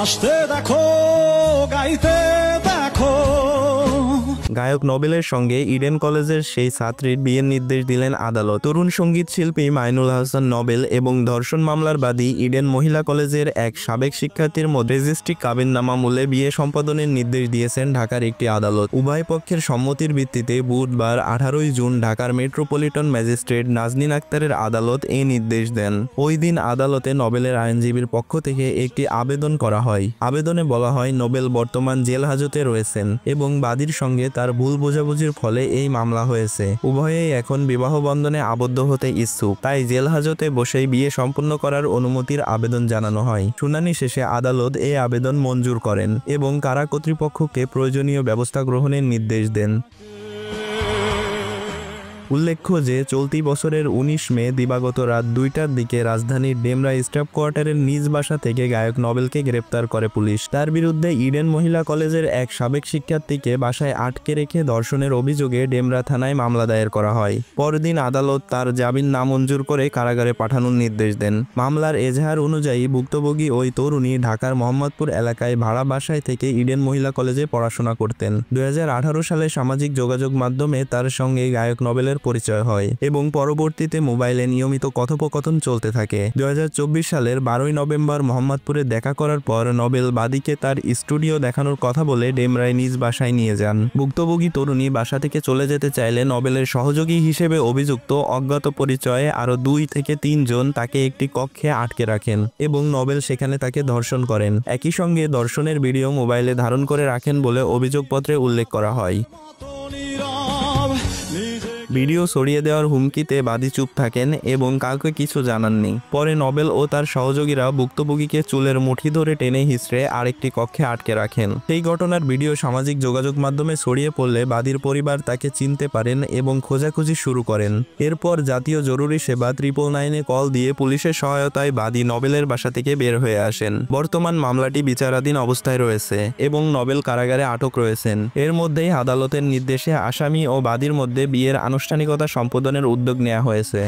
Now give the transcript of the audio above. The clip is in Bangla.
আসতে দেখো গাইতে দেখো। গায়ক নোবেলের সঙ্গে ইডেন কলেজের সেই ছাত্রীর বিয়ের নির্দেশ দিলেন আদালত। তরুণ সঙ্গীত শিল্পী মাইনুল হাসান নোবেল এবং ধর্ষণ মামলার বাদী ইডেন মহিলা কলেজের এক সাবেক শিক্ষার্থীর মধ্যে রেজিস্ট্রি কাবিননামা মূলে বিয়ে সম্পাদনের নির্দেশ দিয়েছেন ঢাকার একটি আদালত। উভয় পক্ষের সম্মতির ভিত্তিতে বুধবার 18 জুন ঢাকার মেট্রোপলিটন ম্যাজিস্ট্রেট নাজনীন আক্তারের আদালত এই নির্দেশ দেন। ওই দিন আদালতে নোবেলের আইনজীবীর পক্ষ থেকে একটি আবেদন করা হয়। আবেদনে বলা হয় নোবেল বর্তমান জেল হাজতে রয়েছেন এবং বাদীর সঙ্গে তার ভুল বোঝাবুঝির ফলে এই মামলা হয়েছে। উভয়েই এখন বিবাহ বন্ধনে আবদ্ধ হতে ইচ্ছুক, তাই জেল হাজতে বসেই বিয়ে সম্পন্ন করার অনুমতির আবেদন জানানো হয়। শুনানি শেষে আদালত এই আবেদন মঞ্জুর করেন এবং কারা কর্তৃপক্ষকে প্রয়োজনীয় ব্যবস্থা গ্রহণের নির্দেশ দেন। উল্লেখ্য যে চলতি বছরের 19 মে দিবাগত রাত 2টার দিকে রাজধানীর ডেমরা স্টাফ কোয়ার্টারের নিজ বাসা থেকে গায়ক নোবেলকে গ্রেপ্তার করে পুলিশ। তার বিরুদ্ধে ইডেন মহিলা কলেজের এক সাবেক শিক্ষার্থীকে বাসায় আটকে রেখে ধর্ষণের অভিযোগে ডেমরা থানায় মামলা দায়ের করা হয়। পরদিন আদালত তার জামিন নামঞ্জুর করে কারাগারে পাঠানোর নির্দেশ দেন। মামলার এজাহার অনুযায়ী ভুক্তভোগী ওই তরুণী ঢাকার মোহাম্মদপুর এলাকায় ভাড়া বাসায় থেকে ইডেন মহিলা কলেজে পড়াশোনা করতেন। 2018 সালে সামাজিক যোগাযোগ মাধ্যমে তার সঙ্গে গায়ক নোবেলের পরিচয় হয় এবং পরবর্তীতে মোবাইলে নিয়মিত কথোপকথন চলতে থাকে। 2024 সালের 12 নভেম্বর মোহাম্মদপুরে দেখা করার পর নোবেল বাদীকে তার স্টুডিও দেখানোর কথা বলে ডেমরায় নিজ বাসায় নিয়ে যান। ভুক্তভোগী তরুণী বাসা থেকে চলে যেতে চাইলে নোবেলের সহযোগী হিসেবে অভিযুক্ত অজ্ঞাত পরিচয়ে আরও 2 থেকে 3 জন তাকে একটি কক্ষে আটকে রাখেন এবং নোবেল সেখানে তাকে ধর্ষণ করেন। একই সঙ্গে ধর্ষণের ভিডিও মোবাইলে ধারণ করে রাখেন বলে অভিযোগপত্রে উল্লেখ করা হয়। ভিডিও ছড়িয়ে দেওয়ার হুমকিতে বাদী চুপ থাকেন এবং কাউকে কিছু জানাননি। পরে নোবেল ও তার সহযোগীরা ভুক্তভোগীকে চুলের মুঠি ধরে টেনে হিঁচড়ে আরেকটি কক্ষে আটকে রাখেন। সেই ঘটনার ভিডিও সামাজিক যোগাযোগ মাধ্যমে ছড়িয়ে পড়লে বাদীর পরিবার তাকে চিনতে পারেন এবং খোঁজাখুঁজি শুরু করেন। এরপর জাতীয় জরুরি সেবা 999-এ কল দিয়ে পুলিশের সহায়তায় বাদী নোবেলের বাসা থেকে বের হয়ে আসেন। বর্তমান মামলাটি বিচারাধীন অবস্থায় রয়েছে এবং নোবেল কারাগারে আটক রয়েছেন। এর মধ্যেই আদালতের নির্দেশে আসামি ও বাদীর মধ্যে বিয়ের আনুষ্ঠানিকতা সম্পাদনের উদ্যোগ নেওয়া হয়েছে।